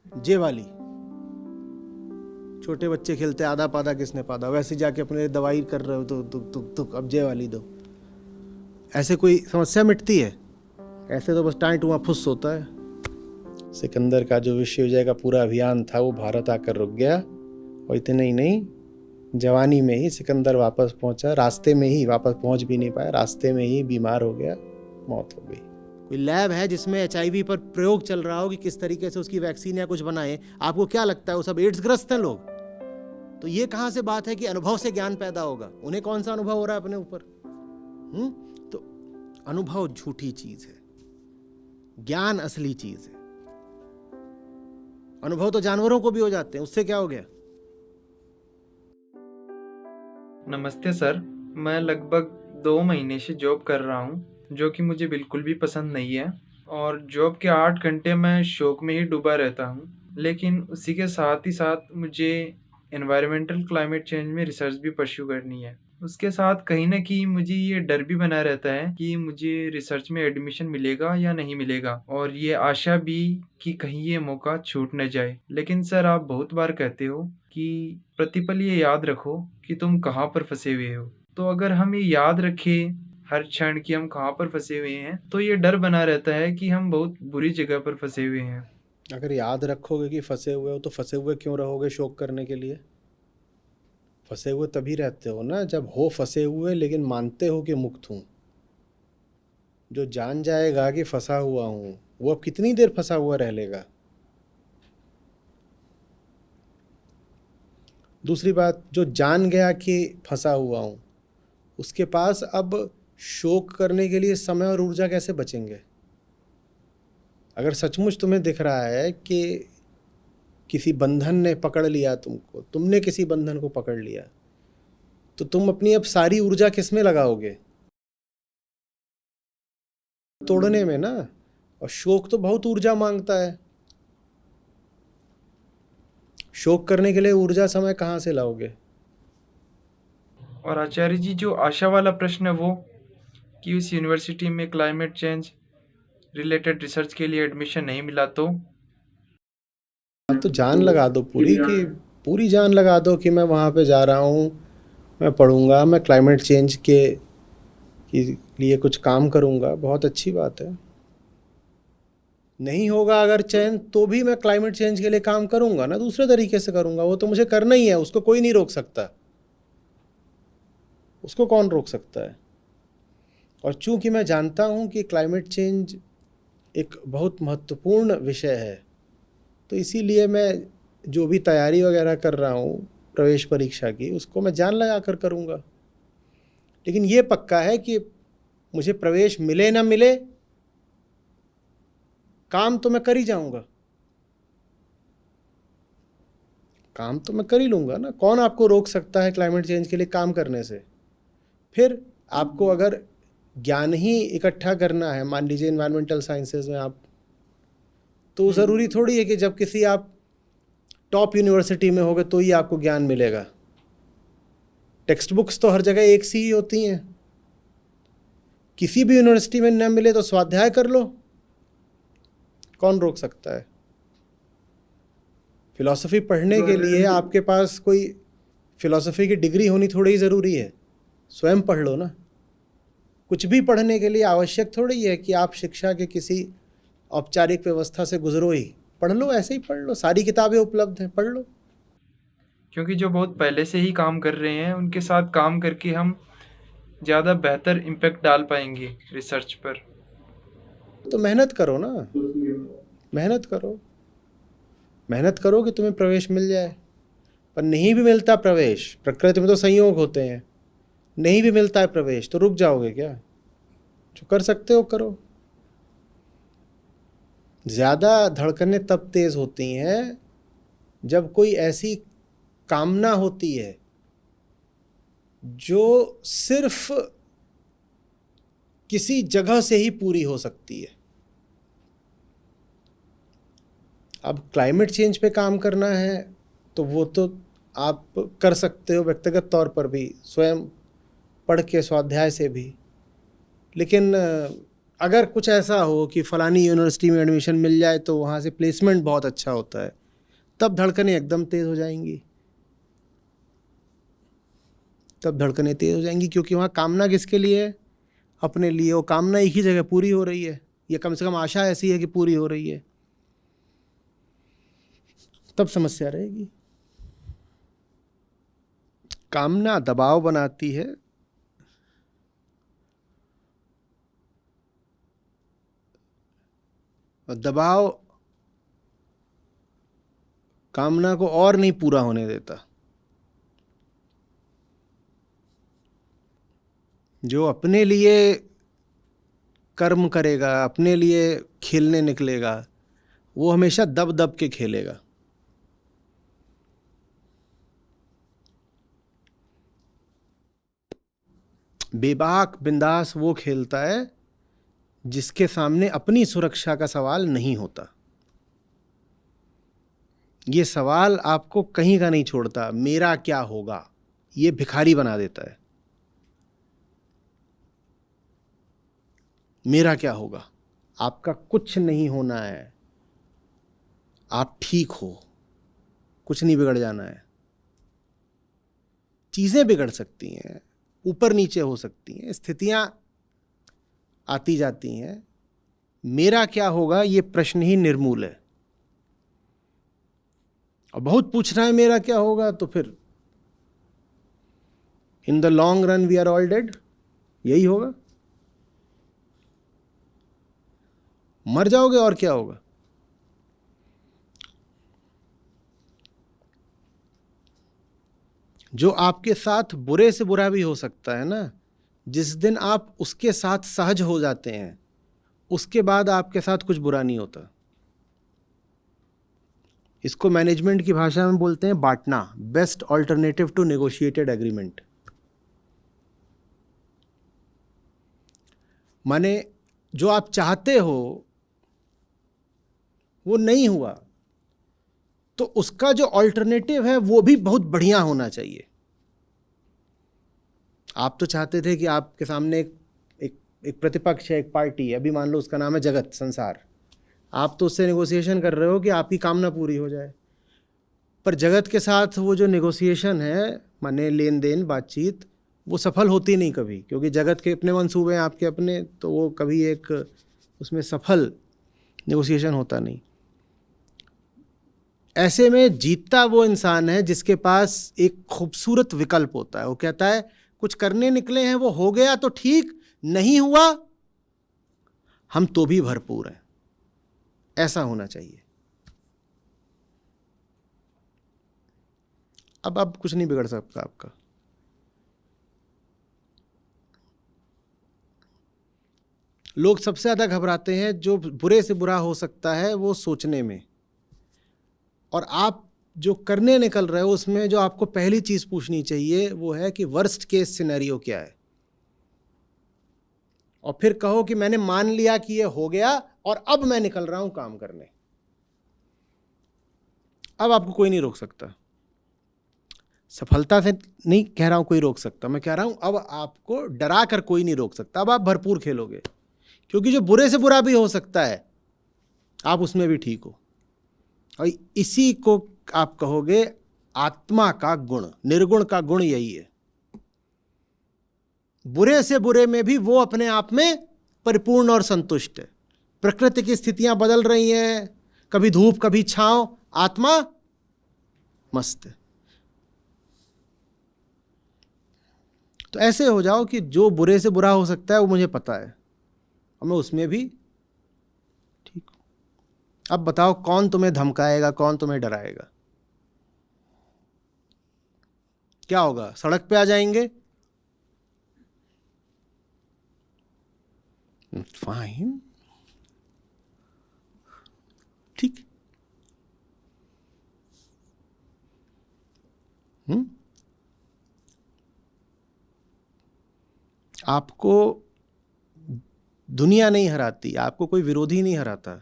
जे वाली, छोटे बच्चे खेलते आधा पादा किसने पादा, वैसे जाके अपने दवाई कर रहे हो तो तुक तुक तुक अब जे वाली दो। ऐसे कोई समस्या मिटती है? ऐसे तो बस टाइम टुआ फुस होता है। सिकंदर का जो विश्व विजय का पूरा अभियान था वो भारत आकर रुक गया, और इतने ही नहीं, जवानी में ही सिकंदर वापस पहुंचा, रास्ते में ही वापस पहुंच भी नहीं पाया, रास्ते में ही बीमार हो गया, मौत हो गई। कोई लैब है जिसमें HIV पर प्रयोग चल रहा हो कि किस तरीके से उसकी वैक्सीन या कुछ बनाए? आपको क्या लगता है वो सब एड्स ग्रस्त हैं लोग? तो ये कहां से बात है कि अनुभव से ज्ञान पैदा होगा? उन्हें कौन सा अनुभव हो रहा है अपने ऊपर? तो अनुभव झूठी चीज है, ज्ञान असली चीज है। अनुभव तो जानवरों को भी हो जाते हैं, उससे क्या हो गया? नमस्ते सर, मैं लगभग 2 महीने से जॉब कर रहा हूँ, जो कि मुझे बिल्कुल भी पसंद नहीं है, और जॉब के 8 घंटे मैं शौक में ही डूबा रहता हूँ। लेकिन उसी के साथ ही साथ मुझे एनवायरमेंटल क्लाइमेट चेंज में रिसर्च भी परस्यू करनी है। उसके साथ कहीं न कहीं मुझे ये डर भी बना रहता है कि मुझे रिसर्च में एडमिशन मिलेगा या नहीं मिलेगा, और ये आशा भी कि कहीं ये मौका छूट न जाए। लेकिन सर, आप बहुत बार कहते हो कि प्रतिपल ये याद रखो कि तुम कहाँ पर फंसे हुए हो। तो अगर हम ये याद रखें हर क्षण कि हम कहाँ पर फंसे हुए हैं, तो ये डर बना रहता है कि हम बहुत बुरी जगह पर फंसे हुए हैं। अगर याद रखोगे कि फंसे हुए हो तो फंसे हुए क्यों रहोगे शोक करने के लिए? फंसे हुए तभी रहते हो ना जब हो फंसे हुए लेकिन मानते हो कि मुक्त हूं। जो जान जाएगा कि फंसा हुआ हूं, वो अब कितनी देर फंसा हुआ रह लेगा? दूसरी बात, जो जान गया कि फंसा हुआ हूं, उसके पास अब शोक करने के लिए समय और ऊर्जा कैसे बचेंगे? अगर सचमुच तुम्हें दिख रहा है कि किसी बंधन ने पकड़ लिया तुमको, तुमने किसी बंधन को पकड़ लिया, तो तुम अपनी अब सारी ऊर्जा किस में लगाओगे? तोड़ने में ना। और शोक तो बहुत ऊर्जा मांगता है। शोक करने के लिए ऊर्जा समय कहाँ से लाओगे? और आचार्य जी, जो आशा वाला प्रश्न है वो कि उस यूनिवर्सिटी में क्लाइमेट चेंज रिलेटेड रिसर्च के लिए एडमिशन नहीं मिला तो? हाँ, तो जान लगा दो पूरी, कि पूरी जान लगा दो कि मैं वहाँ पे जा रहा हूँ, मैं पढ़ूंगा, मैं क्लाइमेट चेंज के लिए कुछ काम करूंगा। बहुत अच्छी बात है। नहीं होगा अगर चयन, तो भी मैं क्लाइमेट चेंज के लिए काम करूंगा ना, दूसरे तरीके से करूंगा। वो तो मुझे करना ही है, उसको कोई नहीं रोक सकता। उसको कौन रोक सकता है? और चूंकि मैं जानता हूं कि क्लाइमेट चेंज एक बहुत महत्वपूर्ण विषय है, तो इसीलिए मैं जो भी तैयारी वगैरह कर रहा हूँ प्रवेश परीक्षा की, उसको मैं जान लगा कर करूँगा। लेकिन ये पक्का है कि मुझे प्रवेश मिले ना मिले, काम तो मैं कर ही जाऊँगा। काम तो मैं कर ही लूँगा ना। कौन आपको रोक सकता है क्लाइमेट चेंज के लिए काम करने से? फिर आपको अगर ज्ञान ही इकट्ठा करना है, मान लीजिए इन्वायरमेंटल साइंसेज में आप, तो ज़रूरी थोड़ी है कि जब किसी आप टॉप यूनिवर्सिटी में होगे तो ही आपको ज्ञान मिलेगा। टेक्स्ट बुक्स तो हर जगह एक सी ही होती हैं। किसी भी यूनिवर्सिटी में न मिले तो स्वाध्याय कर लो, कौन रोक सकता है? फिलॉसफी पढ़ने के लिए आपके पास कोई फिलॉसफी की डिग्री होनी थोड़ी ही ज़रूरी है। स्वयं पढ़ लो ना। कुछ भी पढ़ने के लिए आवश्यक थोड़ी है कि आप शिक्षा के किसी औपचारिक व्यवस्था से गुजरो ही। पढ़ लो, ऐसे ही पढ़ लो, सारी किताबें उपलब्ध हैं, पढ़ लो। क्योंकि जो बहुत पहले से ही काम कर रहे हैं उनके साथ काम करके हम ज़्यादा बेहतर इम्पैक्ट डाल पाएंगे रिसर्च पर। तो मेहनत करो ना, मेहनत करो, मेहनत करो कि तुम्हें प्रवेश मिल जाए। पर नहीं भी मिलता प्रवेश, प्रकृति में तो संयोग होते हैं, नहीं भी मिलता है प्रवेश, तो रुक जाओगे क्या? जो कर सकते हो करो। ज़्यादा धड़कनें तब तेज़ होती हैं जब कोई ऐसी कामना होती है जो सिर्फ किसी जगह से ही पूरी हो सकती है। अब क्लाइमेट चेंज पे काम करना है तो वो तो आप कर सकते हो व्यक्तिगत तौर पर भी, स्वयं पढ़ के, स्वाध्याय से भी। लेकिन अगर कुछ ऐसा हो कि फलानी यूनिवर्सिटी में एडमिशन मिल जाए तो वहाँ से प्लेसमेंट बहुत अच्छा होता है, तब धड़कनें एकदम तेज़ हो जाएंगी। तब धड़कनें तेज़ हो जाएंगी, क्योंकि वहाँ कामना किसके लिए है? अपने लिए। वो कामना एक ही जगह पूरी हो रही है, या कम से कम आशा ऐसी है कि पूरी हो रही है, तब समस्या रहेगी। कामना दबाव बनाती है, और दबाव कामना को और नहीं पूरा होने देता। जो अपने लिए कर्म करेगा, अपने लिए खेलने निकलेगा, वो हमेशा दब दब के खेलेगा। बेबाक बिंदास वो खेलता है जिसके सामने अपनी सुरक्षा का सवाल नहीं होता। ये सवाल आपको कहीं का नहीं छोड़ता। मेरा क्या होगा, ये भिखारी बना देता है। मेरा क्या होगा, आपका कुछ नहीं होना है, आप ठीक हो, कुछ नहीं बिगड़ जाना है। चीज़ें बिगड़ सकती हैं, ऊपर नीचे हो सकती हैं, स्थितियां आती जाती हैं। मेरा क्या होगा, ये प्रश्न ही निर्मूल है। और बहुत पूछना है मेरा क्या होगा, तो फिर in the long run we are all dead, यही होगा, मर जाओगे और क्या होगा। जो आपके साथ बुरे से बुरा भी हो सकता है ना, जिस दिन आप उसके साथ सहज हो जाते हैं, उसके बाद आपके साथ कुछ बुरा नहीं होता। इसको मैनेजमेंट की भाषा में बोलते हैं बांटना, best alternative to negotiated agreement. माने जो आप चाहते हो वो नहीं हुआ, तो उसका जो ऑल्टरनेटिव है वो भी बहुत बढ़िया होना चाहिए। आप तो चाहते थे कि आपके सामने एक प्रतिपक्ष है, एक पार्टी है, अभी मान लो उसका नाम है जगत संसार। आप तो उससे नेगोशिएशन कर रहे हो कि आपकी कामना पूरी हो जाए, पर जगत के साथ वो जो नेगोशिएशन है, माने लेन देन बातचीत, वो सफल होती नहीं कभी, क्योंकि जगत के अपने मंसूबे हैं, आपके अपने, तो वो कभी एक उसमें सफल नेगोशिएशन होता नहीं। ऐसे में जीतता वो इंसान है जिसके पास एक खूबसूरत विकल्प होता है। वो कहता है कुछ करने निकले हैं, वो हो गया तो ठीक, नहीं हुआ हम तो भी भरपूर हैं। ऐसा होना चाहिए। अब कुछ नहीं बिगड़ सकता आपका। लोग सबसे ज़्यादा घबराते हैं, जो बुरे से बुरा हो सकता है वो सोचने में, और आप जो करने निकल रहे हो उसमें जो आपको पहली चीज़ पूछनी चाहिए वो है कि वर्स्ट केस सिनेरियो क्या है, और फिर कहो कि मैंने मान लिया कि ये हो गया और अब मैं निकल रहा हूं काम करने। अब आपको कोई नहीं रोक सकता। सफलता से नहीं कह रहा हूं कोई रोक सकता, मैं कह रहा हूं अब आपको डरा कर कोई नहीं रोक सकता। अब आप भरपूर खेलोगे, क्योंकि जो बुरे से बुरा भी हो सकता है आप उसमें भी ठीक हो। और इसी को आप कहोगे आत्मा का गुण, निर्गुण का गुण यही है। बुरे से बुरे में भी वो अपने आप में परिपूर्ण और संतुष्ट है। प्रकृति की स्थितियां बदल रही हैं, कभी धूप कभी छांव, आत्मा मस्त है। तो ऐसे हो जाओ कि जो बुरे से बुरा हो सकता है वो मुझे पता है, और मैं उसमें भी ठीक हूं। अब बताओ कौन तुम्हें धमकाएगा, कौन तुम्हें डराएगा? क्या होगा? सड़क पे आ जाएंगे, फाइन, ठीक। आपको दुनिया नहीं हराती, आपको कोई विरोधी नहीं हराता,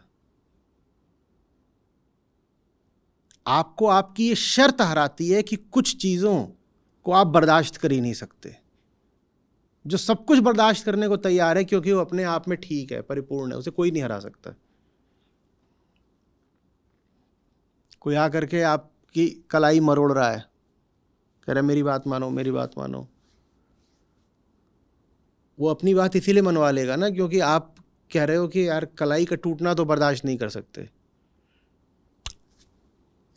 आपको आपकी ये शर्त हराती है कि कुछ चीजों को आप बर्दाश्त कर ही नहीं सकते। जो सब कुछ बर्दाश्त करने को तैयार है क्योंकि वो अपने आप में ठीक है, परिपूर्ण है, उसे कोई नहीं हरा सकता। कोई आकर के आपकी कलाई मरोड़ रहा है, कह रहा है मेरी बात मानो, मेरी बात मानो, वो अपनी बात इसीलिए मनवा लेगा ना क्योंकि आप कह रहे हो कि यार कलाई का टूटना तो बर्दाश्त नहीं कर सकते।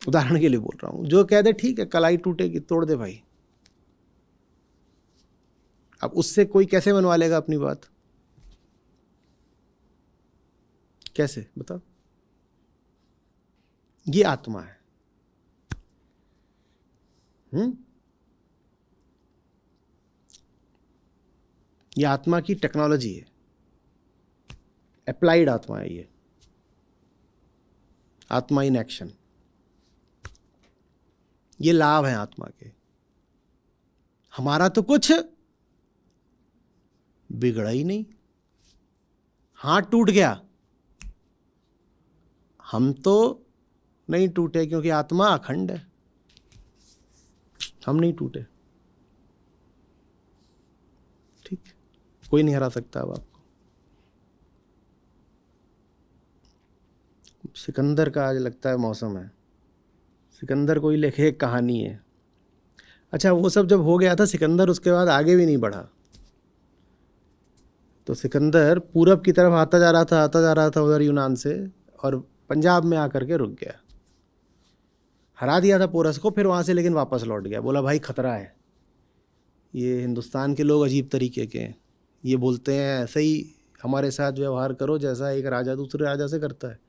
उदाहरण के लिए बोल रहा हूं, जो कह दे ठीक है कलाई टूटेगी, तोड़ दे भाई, अब उससे कोई कैसे मनवा लेगा अपनी बात? कैसे बताओ? ये आत्मा है। ये आत्मा की टेक्नोलॉजी है, अप्लाइड आत्मा है ये, आत्मा इन एक्शन। ये लाभ है आत्मा के। हमारा तो कुछ बिगड़ा ही नहीं, हाथ टूट गया, हम तो नहीं टूटे क्योंकि आत्मा अखंड है, हम नहीं टूटे। ठीक, कोई नहीं हरा सकता अब आपको। सिकंदर का आज लगता है मौसम है, सिकंदर कोई लिखे एक कहानी है। अच्छा, वो सब जब हो गया था सिकंदर, उसके बाद आगे भी नहीं बढ़ा। तो सिकंदर पूरब की तरफ आता जा रहा था उधर यूनान से, और पंजाब में आकर के रुक गया। हरा दिया था पोरस को, फिर वहाँ से लेकिन वापस लौट गया। बोला भाई खतरा है, ये हिंदुस्तान के लोग अजीब तरीके के हैं, ये बोलते हैं ऐसे ही हमारे साथ व्यवहार करो जैसा एक राजा दूसरे राजा से करता है।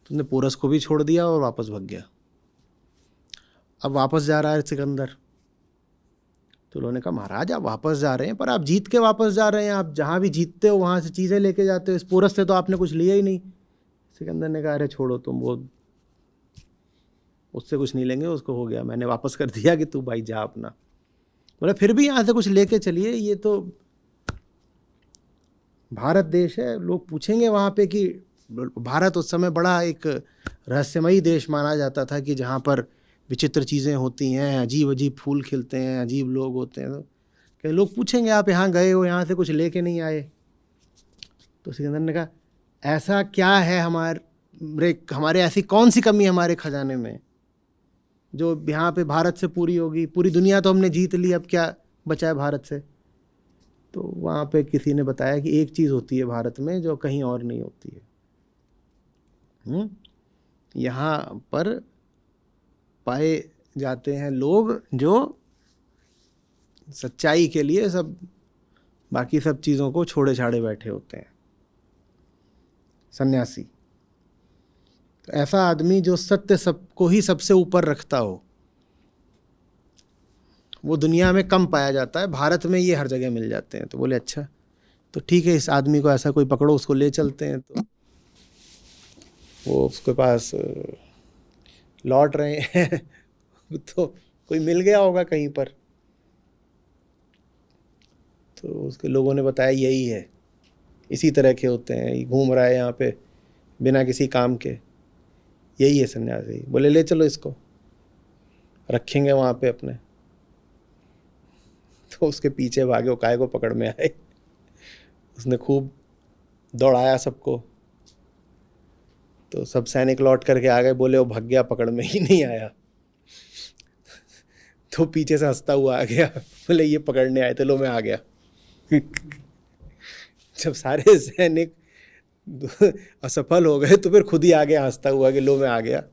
तुमने पोरस को भी छोड़ दिया और वापस भाग गया। अब वापस जा रहा है सिकंदर। तो उन्होंने कहा महाराज आप वापस जा रहे हैं, पर आप जीत के वापस जा रहे हैं, आप जहाँ भी जीतते हो वहाँ से चीज़ें लेके जाते हो, इस पोरस से तो आपने कुछ लिया ही नहीं। सिकंदर ने कहा अरे छोड़ो तुम, वो उससे कुछ नहीं लेंगे, उसको हो गया, मैंने वापस कर दिया कि तू भाई जा अपना। बोला फिर भी यहाँ से कुछ लेके चलिए, ये तो भारत देश है, लोग पूछेंगे वहाँ पे कि भारत उस समय बड़ा एक रहस्यमयी देश माना जाता था कि जहाँ पर विचित्र चीज़ें होती हैं, अजीब अजीब फूल खिलते हैं, अजीब लोग होते हैं। तो कई लोग पूछेंगे आप यहाँ गए हो, यहाँ से कुछ लेके नहीं आए? तो सिकंदर ने कहा ऐसा क्या है हमारे ऐसी कौन सी कमी है हमारे खजाने में जो यहाँ पे भारत से पूरी होगी? पूरी दुनिया तो हमने जीत ली, अब क्या बचा है भारत से? तो वहाँ पे किसी ने बताया कि एक चीज़ होती है भारत में जो कहीं और नहीं होती है। यहाँ पर पाए जाते हैं लोग जो सच्चाई के लिए सब बाकी सब चीज़ों को छोड़े छाड़े बैठे होते हैं, सन्यासी। तो ऐसा आदमी जो सत्य सबको ही सबसे ऊपर रखता हो, वो दुनिया में कम पाया जाता है, भारत में ये हर जगह मिल जाते हैं। तो बोले अच्छा तो ठीक है, इस आदमी को ऐसा कोई पकड़ो, उसको ले चलते हैं। तो वो उसके पास लौट रहे हैं तो कोई मिल गया होगा कहीं पर, तो उसके लोगों ने बताया यही है, इसी तरह के होते हैं, ये घूम रहा है यहाँ पे बिना किसी काम के, यही है सन्यासी। बोले ले चलो इसको, रखेंगे वहाँ पे अपने। तो उसके पीछे भागे, वो काय को पकड़ में आए, उसने खूब दौड़ाया सबको। तो सब सैनिक लौट करके आ गए, बोले वो भाग गया, पकड़ में ही नहीं आया। तो पीछे से हंसता हुआ आ गया, बोले ये पकड़ने आए थे, लो मैं आ गया। जब सारे सैनिक असफल हो गए तो फिर खुद ही आ गया हंसता हुआ कि लो मैं आ गया,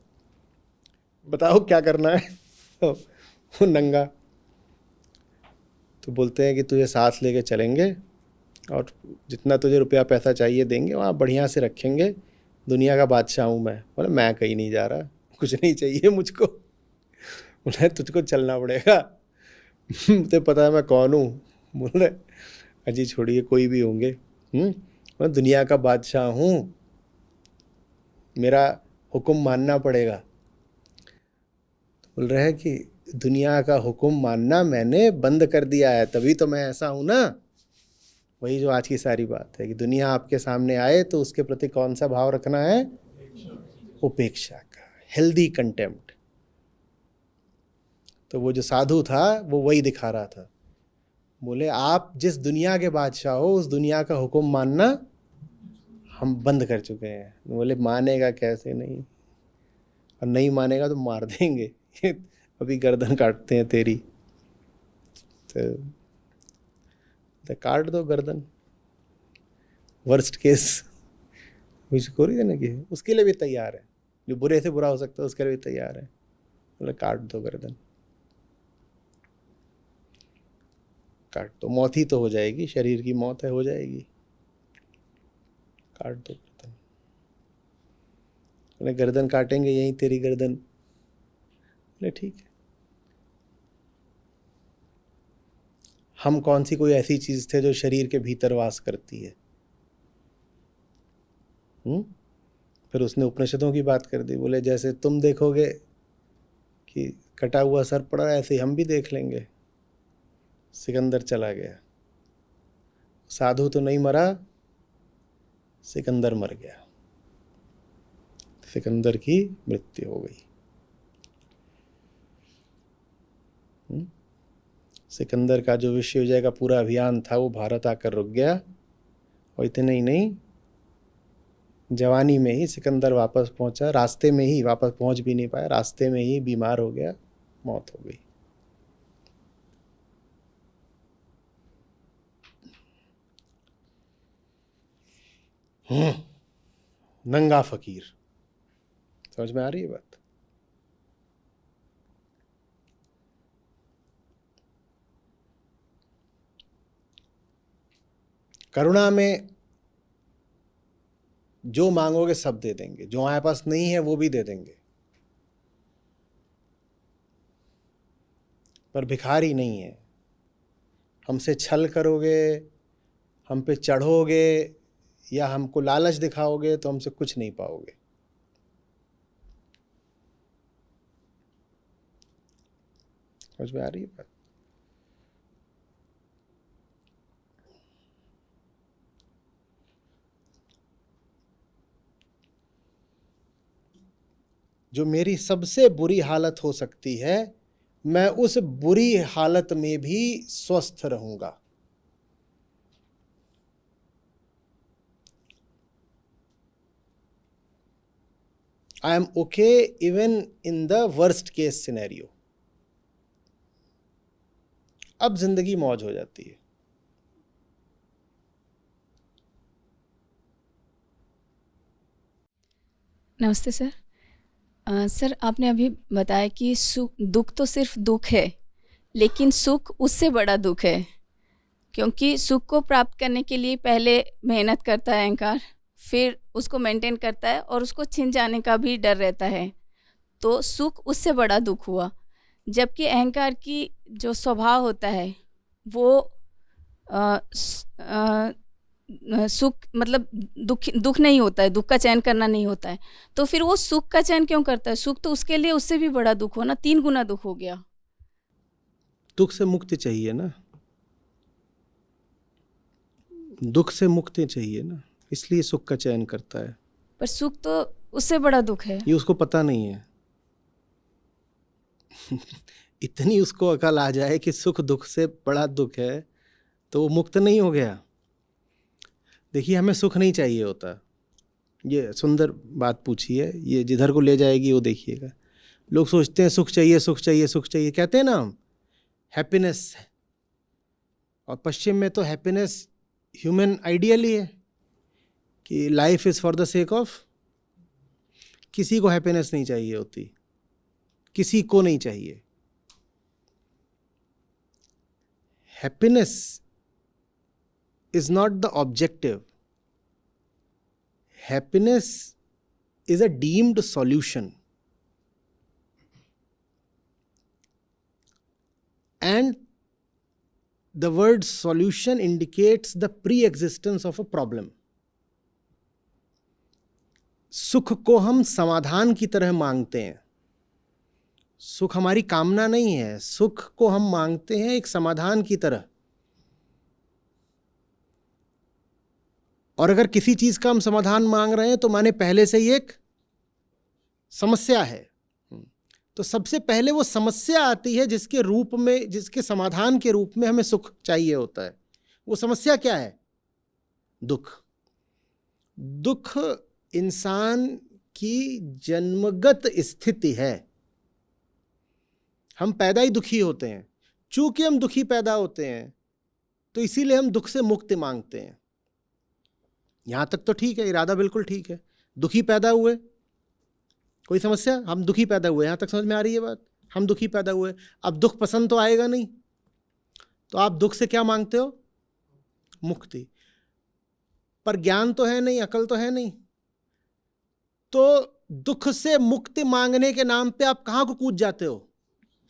बताओ क्या करना है। तो वो नंगा। तो बोलते हैं कि तुझे साथ लेके चलेंगे और जितना तुझे रुपया पैसा चाहिए देंगे, वहाँ बढ़िया से रखेंगे, दुनिया का बादशाह हूँ मैं। बोले मैं कहीं नहीं जा रहा, कुछ नहीं चाहिए मुझको। बोले तुझको चलना पड़ेगा, मुझे पता है मैं कौन हूँ। बोले अजी छोड़िए, कोई भी होंगे, मैं दुनिया का बादशाह हूँ, मेरा हुक्म मानना पड़ेगा। तो बोल रहे हैं कि दुनिया का हुक्म मानना मैंने बंद कर दिया है, तभी तो मैं ऐसा हूँ ना। वही जो आज की सारी बात है कि दुनिया आपके सामने आए तो उसके प्रति कौन सा भाव रखना है? उपेक्षा का, हेल्दी कंटेम्प्ट। तो वो जो साधु था वो वही दिखा रहा था। बोले आप जिस दुनिया के बादशाह हो उस दुनिया का हुक्म मानना हम बंद कर चुके हैं। बोले मानेगा कैसे नहीं, और नहीं मानेगा तो मार देंगे अभी गर्दन काटते हैं तेरी। तो काट दो गर्दन, वर्स्ट केस उसको रही है ना कि उसके लिए भी तैयार है, जो बुरे से बुरा हो सकता है उसके लिए भी तैयार है। बोले काट दो गर्दन, काट दो, मौत ही तो हो जाएगी, शरीर की मौत है, हो जाएगी, काट दो गर्दन। बोले गर्दन काटेंगे यहीं तेरी गर्दन। बोले ठीक है। हम कौन सी कोई ऐसी चीज थे जो शरीर के भीतर वास करती है? फिर उसने उपनिषदों की बात कर दी। बोले जैसे तुम देखोगे कि कटा हुआ सर पड़ा, ऐसे ही हम भी देख लेंगे। सिकंदर चला गया, साधु तो नहीं मरा, सिकंदर मर गया, सिकंदर की मृत्यु हो गई। सिकंदर का जो विश्व विजय का पूरा अभियान था वो भारत आकर रुक गया, और इतने ही नहीं, जवानी में ही सिकंदर वापस पहुंचा, रास्ते में ही, वापस पहुंच भी नहीं पाया, रास्ते में ही बीमार हो गया, मौत हो गई। नंगा फकीर, समझ में आ रही है बात? करुणा में जो मांगोगे सब दे देंगे, जो हमारे पास नहीं है वो भी दे देंगे, पर भिखारी नहीं है। हमसे छल करोगे, हम पे चढ़ोगे या हमको लालच दिखाओगे तो हमसे कुछ नहीं पाओगे। समझ में आ रही है बात? जो मेरी सबसे बुरी हालत हो सकती है, मैं उस बुरी हालत में भी स्वस्थ रहूंगा। I am okay even in the worst case scenario. अब जिंदगी मौज हो जाती है। नमस्ते सर। सर आपने अभी बताया कि सुख दुख तो सिर्फ दुख है, लेकिन सुख उससे बड़ा दुख है, क्योंकि सुख को प्राप्त करने के लिए पहले मेहनत करता है अहंकार, फिर उसको मेंटेन करता है और उसको छिन जाने का भी डर रहता है, तो सुख उससे बड़ा दुख हुआ। जबकि अहंकार की जो स्वभाव होता है वो सुख मतलब दुख नहीं होता है, दुख का चयन करना नहीं होता है, तो फिर वो सुख का चयन क्यों करता है? सुख तो उसके लिए उससे भी बड़ा दुख हो ना, 3 गुना दुख हो गया। दुख से मुक्ति चाहिए ना, दुख से मुक्ति चाहिए ना, इसलिए सुख का चयन करता है। पर सुख तो उससे बड़ा दुख है। ये उसको पता नहीं है इतनी उसको अकल आ जाए कि सुख दुख से बड़ा दुख है तो वो मुक्त नहीं हो गया। देखिए हमें सुख नहीं चाहिए होता, ये सुंदर बात पूछी है, ये जिधर को ले जाएगी वो देखिएगा। लोग सोचते हैं सुख चाहिए सुख चाहिए सुख चाहिए, कहते हैं ना हम हैप्पीनेस, और पश्चिम में तो हैप्पीनेस ह्यूमन आइडियल ही है कि life is for the sake of. किसी को हैप्पीनेस नहीं चाहिए होती, किसी को नहीं चाहिए। Happiness is not the objective. Happiness is a deemed solution. And the word solution indicates the pre-existence of a problem. सुख को हम समाधान की तरह मांगते हैं। सुख हमारी कामना नहीं है, सुख को हम मांगते हैं एक समाधान की तरह। और अगर किसी चीज का हम समाधान मांग रहे हैं तो माने पहले से ही एक समस्या है। तो सबसे पहले वो समस्या आती है जिसके रूप में, जिसके समाधान के रूप में हमें सुख चाहिए होता है। वो समस्या क्या है? दुख। दुख इंसान की जन्मगत स्थिति है। हम पैदा ही दुखी होते हैं। चूंकि हम दुखी पैदा होते हैं तो इसीलिए हम दुख से मुक्ति मांगते हैं। यहां तक तो ठीक है, इरादा बिल्कुल ठीक है। दुखी पैदा हुए, कोई समस्या, हम दुखी पैदा हुए, यहां तक समझ में आ रही है बात? हम दुखी पैदा हुए, अब दुख पसंद तो आएगा नहीं, तो आप दुख से क्या मांगते हो? मुक्ति। पर ज्ञान तो है नहीं, अकल तो है नहीं, तो दुख से मुक्ति मांगने के नाम पे आप कहां को कूद जाते हो?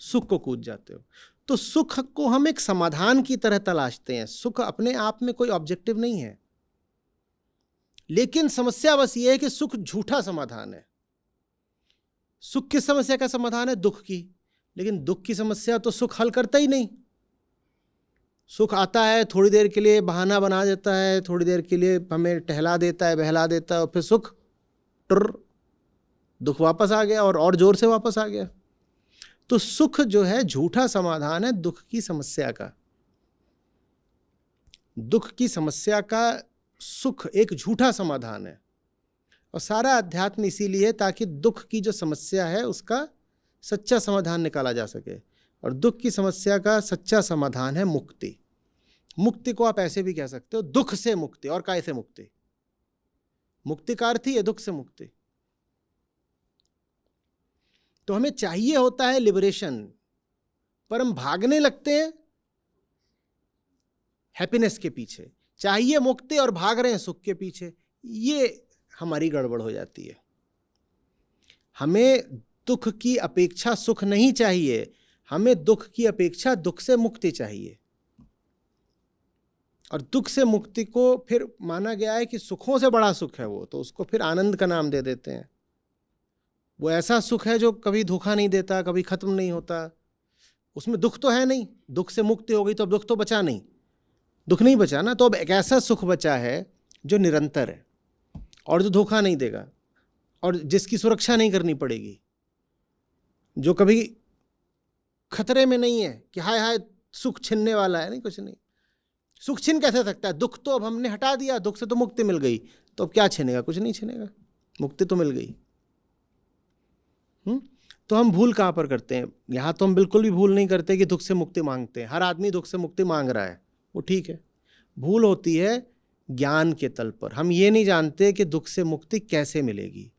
सुख को कूद जाते हो। तो सुख को हम एक समाधान की तरह तलाशते हैं। सुख अपने आप में कोई ऑब्जेक्टिव नहीं है, लेकिन समस्या बस ये है कि सुख झूठा समाधान है। सुख किस समस्या का समाधान है? दुख की। लेकिन दुख की समस्या तो सुख हल करता ही नहीं। सुख आता है, थोड़ी देर के लिए बहाना बना देता है, थोड़ी देर के लिए हमें टहला देता है, बहला देता है, और फिर सुख टुर, दुख वापस आ गया और जोर से वापस आ गया। तो सुख जो है झूठा समाधान है दुख की समस्या का। दुख की समस्या का सुख एक झूठा समाधान है। और सारा अध्यात्म इसीलिए ताकि दुख की जो समस्या है उसका सच्चा समाधान निकाला जा सके। और दुख की समस्या का सच्चा समाधान है मुक्ति। मुक्ति को आप ऐसे भी कह सकते हो, दुख से मुक्ति। और काय से मुक्ति? मुक्ति का अर्थ ही है दुख से मुक्ति। तो हमें चाहिए होता है लिबरेशन, पर हम भागने लगते हैं हैप्पीनेस के पीछे। चाहिए मुक्ति और भाग रहे हैं सुख के पीछे। ये हमारी गड़बड़ हो जाती है। हमें दुख की अपेक्षा सुख नहीं चाहिए, हमें दुख की अपेक्षा दुख से मुक्ति चाहिए। और दुख से मुक्ति को फिर माना गया है कि सुखों से बड़ा सुख है वो, तो उसको फिर आनंद का नाम दे देते हैं। वो ऐसा सुख है जो कभी धोखा नहीं देता, कभी खत्म नहीं होता। उसमें दुख तो है नहीं। दुख से मुक्ति हो गई तो अब दुख तो बचा नहीं, दुख नहीं बचा ना। तो अब एक ऐसा सुख बचा है जो निरंतर है और जो धोखा नहीं देगा और जिसकी सुरक्षा नहीं करनी पड़ेगी, जो कभी खतरे में नहीं है कि हाय हाय सुख छिनने वाला है। नहीं, कुछ नहीं। सुख छिन कैसे सकता है? दुख तो अब हमने हटा दिया, दुख से तो मुक्ति मिल गई, तो अब क्या छिनेगा? कुछ नहीं छिनेगा, मुक्ति तो मिल गई। तो हम भूल कहाँ पर करते हैं? यहाँ तो हम बिल्कुल भी भूल नहीं करते कि दुख से मुक्ति मांगते हैं। हर आदमी दुख से मुक्ति मांग रहा है, वो ठीक है। भूल होती है ज्ञान के तल पर। हम ये नहीं जानते कि दुख से मुक्ति कैसे मिलेगी।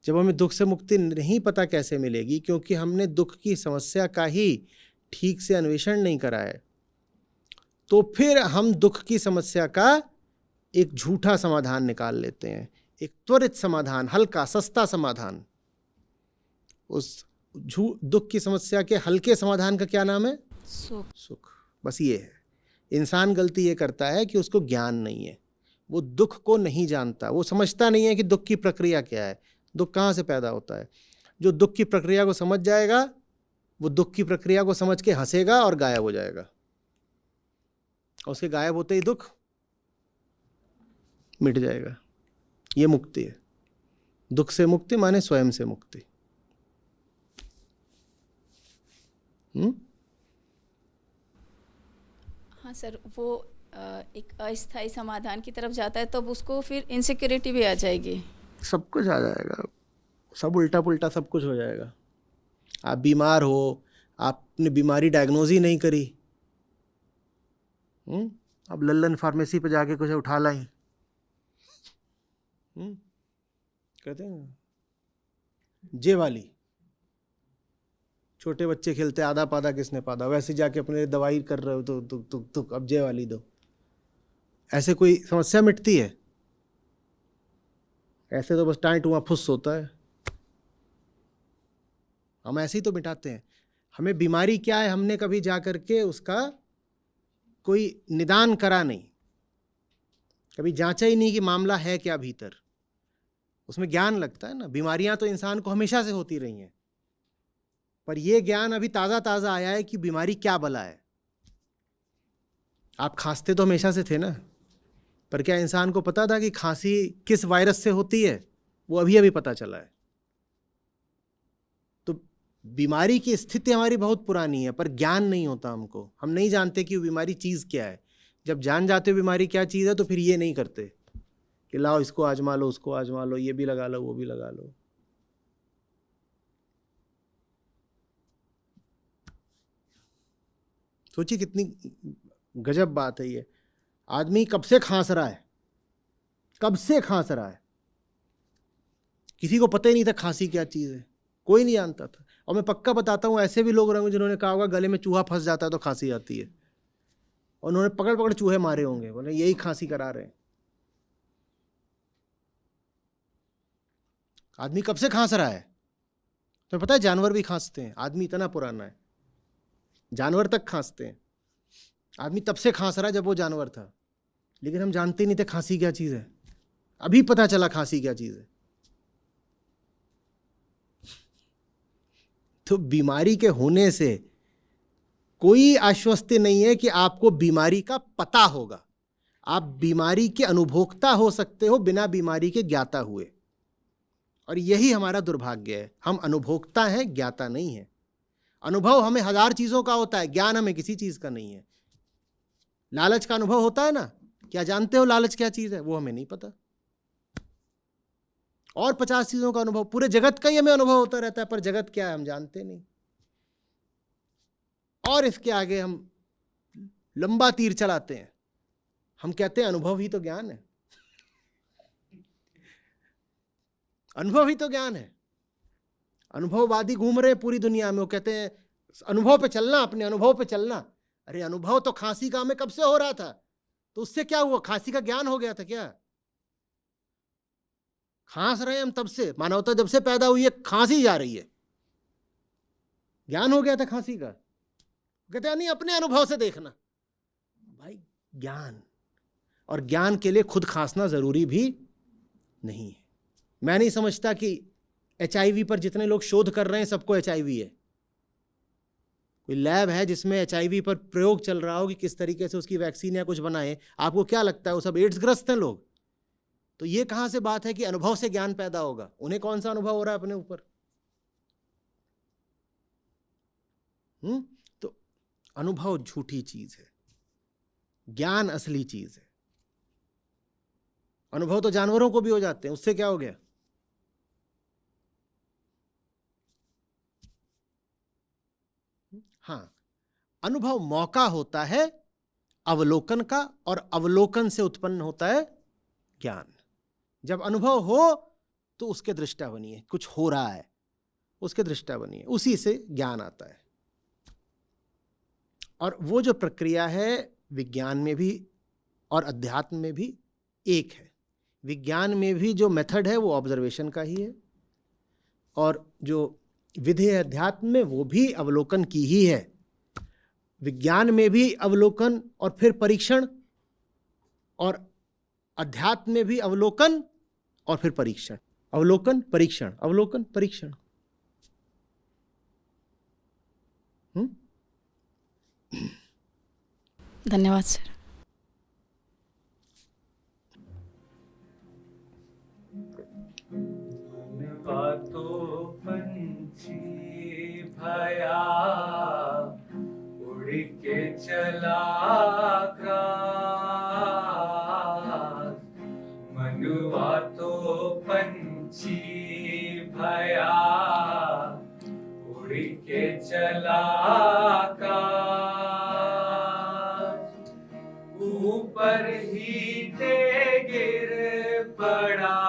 जब हमें दुख से मुक्ति नहीं पता कैसे मिलेगी, क्योंकि हमने दुख की समस्या का ही ठीक से अन्वेषण नहीं करा है, तो फिर हम दुख की समस्या का एक झूठा समाधान निकाल लेते हैं, एक त्वरित समाधान, हल्का सस्ता समाधान। उस दुख की समस्या के हल्के समाधान का क्या नाम है? सुख। बस ये है। इंसान गलती ये करता है कि उसको ज्ञान नहीं है, वो दुख को नहीं जानता, वो समझता नहीं है कि दुख की प्रक्रिया क्या है, दुख कहाँ से पैदा होता है। जो दुख की प्रक्रिया को समझ जाएगा वो दुख की प्रक्रिया को समझ के हंसेगा और गायब हो जाएगा। और उसके गायब होते ही दुख मिट जाएगा। ये मुक्ति है। दुख से मुक्ति माने स्वयं से मुक्ति। हाँ सर, वो एक अस्थायी समाधान की तरफ जाता है, तब उसको फिर इनसिक्योरिटी भी आ जाएगी, सब कुछ आ जाएगा, सब उल्टा पुल्टा सब कुछ हो जाएगा। आप बीमार हो, आपने बीमारी डायग्नोज ही नहीं करी, अब लल्लन फार्मेसी पे जाके कुछ उठा लाई, कहते हैं जे वाली। छोटे बच्चे खेलते आधा पादा किसने पादा, वैसे जाके अपने दवाई कर रहे हो तो अब जे वाली दो। ऐसे कोई समस्या मिटती है? ऐसे तो बस टाइट हुआ फुस होता है। हम ऐसे ही तो मिटाते हैं। हमें बीमारी क्या है हमने कभी जा करके उसका कोई निदान करा नहीं, कभी जांचा ही नहीं कि मामला है क्या भीतर। उसमें ज्ञान लगता है ना। बीमारियां तो इंसान को हमेशा से होती रही हैं, पर यह ज्ञान अभी ताज़ा ताज़ा आया है कि बीमारी क्या बला है। आप खांसते तो हमेशा से थे ना, पर क्या इंसान को पता था कि खांसी किस वायरस से होती है? वो अभी अभी पता चला है। तो बीमारी की स्थिति हमारी बहुत पुरानी है, पर ज्ञान नहीं होता हमको। हम नहीं जानते कि वो बीमारी चीज़ क्या है। जब जान जाते हो बीमारी क्या चीज़ है तो फिर ये नहीं करते कि लाओ इसको आजमा लो, उसको आजमा लो, ये भी लगा लो, वो भी लगा लो। सोचिए कितनी गजब बात है ये। आदमी कब से खांस रहा है, कब से खांस रहा है, किसी को पता ही नहीं था खांसी क्या चीज़ है, कोई नहीं जानता था। और मैं पक्का बताता हूँ, ऐसे भी लोग रहे होंगे जिन्होंने कहा होगा गले में चूहा फंस जाता है तो खांसी आती है, और उन्होंने पकड़ पकड़ चूहे मारे होंगे, बोले यही खांसी करा रहे हैं। आदमी कब से खांस रहा है? तो पता है जानवर भी खांसते हैं। आदमी इतना पुराना है, जानवर तक खांसते हैं। आदमी तब से खांस रहा है जब वो जानवर था, लेकिन हम जानते नहीं थे खांसी क्या चीज़ है। अभी पता चला खांसी क्या चीज़ है। तो बीमारी के होने से कोई आश्वस्ति नहीं है कि आपको बीमारी का पता होगा। आप बीमारी के अनुभोक्ता हो सकते हो बिना बीमारी के ज्ञाता हुए, और यही हमारा दुर्भाग्य है। हम अनुभोक्ता हैं, ज्ञाता नहीं है। अनुभव हमें 1000 चीज़ों का होता है, ज्ञान हमें किसी चीज़ का नहीं है। लालच का अनुभव होता है ना, क्या जानते हो लालच क्या चीज़ है? वो हमें नहीं पता। और 50 चीज़ों का अनुभव, पूरे जगत का ही हमें अनुभव होता रहता है, पर जगत क्या है हम जानते नहीं। और इसके आगे हम लंबा तीर चलाते हैं, हम कहते हैं अनुभव ही तो ज्ञान है। अनुभव ही तो ज्ञान है। अनुभववादी घूम रहे हैं पूरी दुनिया में, वो कहते हैं अनुभव पे चलना, अपने अनुभव पे चलना। अरे अनुभव तो खांसी का हमें कब से हो रहा था, तो उससे क्या हुआ? खांसी का ज्ञान हो गया था क्या? खांस रहे हैं हम तब से, मानवता जब से पैदा हुई है खांसी जा रही है, ज्ञान हो गया था खांसी का। कहते हैं नहीं, अपने अनुभव से देखना। भाई ज्ञान, और ज्ञान के लिए खुद खांसना जरूरी भी नहीं है। मैं नहीं समझता कि HIV पर जितने लोग शोध कर रहे हैं सबको HIV है। कोई लैब है जिसमें HIV पर प्रयोग चल रहा हो कि किस तरीके से उसकी वैक्सीन या कुछ बनाए, आपको क्या लगता है वो सब एड्स ग्रस्त हैं लोग? तो ये कहां से बात है कि अनुभव से ज्ञान पैदा होगा? उन्हें कौन सा अनुभव हो रहा है अपने ऊपर? तो अनुभव झूठी चीज है, ज्ञान असली चीज है। अनुभव तो जानवरों को भी हो जाते हैं, उससे क्या हो गया? हाँ, अनुभव मौका होता है अवलोकन का, और अवलोकन से उत्पन्न होता है ज्ञान। जब अनुभव हो तो उसके दृष्टा बनिए, कुछ हो रहा है उसके दृष्टा बनिए, उसी से ज्ञान आता है। और वो जो प्रक्रिया है विज्ञान में भी और अध्यात्म में भी एक है। विज्ञान में भी जो मेथड है वो ऑब्जर्वेशन का ही है, और जो विधि है अध्यात्म में वो भी अवलोकन की ही है। विज्ञान में भी अवलोकन और फिर परीक्षण, और अध्यात्म में भी अवलोकन और फिर परीक्षण। अवलोकन परीक्षण, अवलोकन परीक्षण। धन्यवाद सर। बातों पंछी भया उड़ के चला आकाश, मनुआ तो पंछी भया उड़ के चला आकाश, ऊपर ही ते गिर पड़ा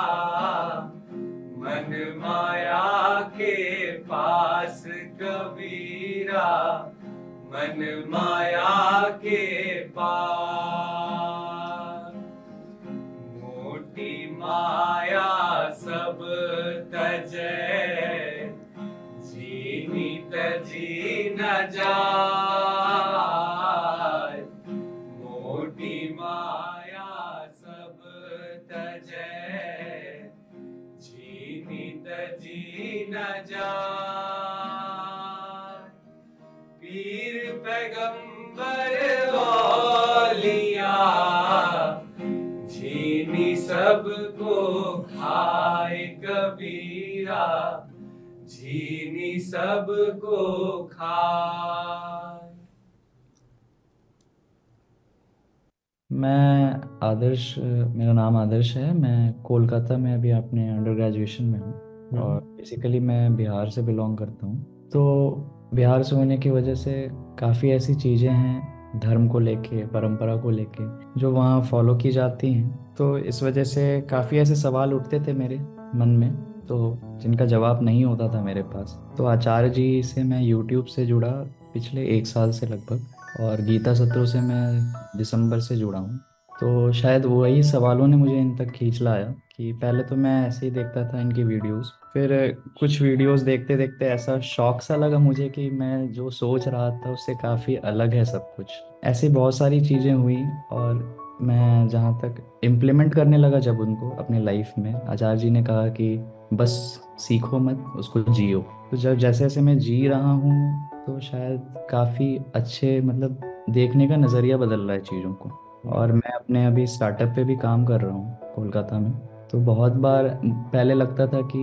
मन माया के पास कबीरा, मन माया के पास। मोटी माया सब तजै, जीनी तजी न जाय। मोटी माया सब तजै, जीनी तजी न जाय। पीर पैगंबर औलिया, जीनी सबको खाए कबीरा, जीनी अपनी सबको खाए। मैं आदर्श, मेरा नाम आदर्श है। मैं कोलकाता में अभी अपने अंडर ग्रेजुएशन में हूँ और बेसिकली मैं बिहार से बिलोंग करता हूँ। तो बिहार से होने की वजह से काफ़ी ऐसी चीज़ें हैं धर्म को लेके, परंपरा को लेके, जो वहाँ फॉलो की जाती हैं। तो इस वजह से काफ़ी ऐसे सवाल उठते थे मेरे मन में, तो जिनका जवाब नहीं होता था मेरे पास। तो आचार्य जी से मैं यूट्यूब से जुड़ा पिछले 1 साल से लगभग, और गीता सत्रों से मैं दिसंबर से जुड़ा हूँ। तो शायद वही सवालों ने मुझे इन तक खींच लाया कि पहले तो मैं ऐसे ही देखता था इनकी वीडियोस, फिर कुछ वीडियोस देखते देखते ऐसा शौक सा लगा मुझे कि मैं जो सोच रहा था उससे काफ़ी अलग है सब कुछ। ऐसी बहुत सारी चीज़ें हुई और मैं जहाँ तक इम्प्लीमेंट करने लगा जब उनको अपने लाइफ में, आचार्य जी ने कहा कि बस सीखो मत, उसको जियो। तो जब जैसे जैसे मैं जी रहा हूँ तो शायद काफ़ी अच्छे, मतलब देखने का नज़रिया बदल रहा है चीज़ों को। और मैं अपने अभी स्टार्टअप पे भी काम कर रहा हूँ कोलकाता में। तो बहुत बार पहले लगता था कि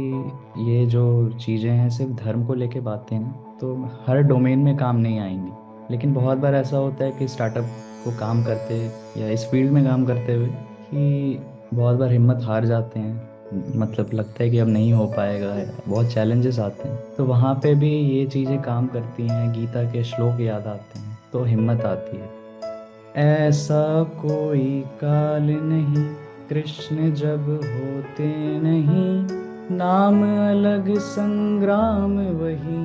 ये जो चीज़ें हैं सिर्फ धर्म को लेके बातें हैं, तो हर डोमेन में काम नहीं आएंगी। लेकिन बहुत बार ऐसा होता है कि स्टार्टअप को काम करते या इस फील्ड में काम करते हुए कि बहुत बार हिम्मत हार जाते हैं, मतलब लगता है कि अब नहीं हो पाएगा, बहुत चैलेंजेस आते हैं। तो वहाँ पे भी ये चीज़ें काम करती हैं, गीता के श्लोक याद आते हैं तो हिम्मत आती है। ऐसा कोई काल नहीं कृष्ण जब होते नहीं, नाम अलग संग्राम वही,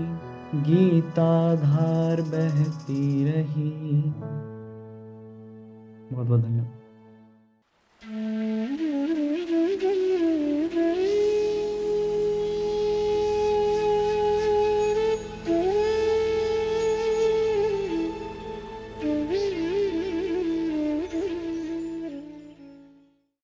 गीता धार बहती रही। बहुत बहुत धन्यवाद।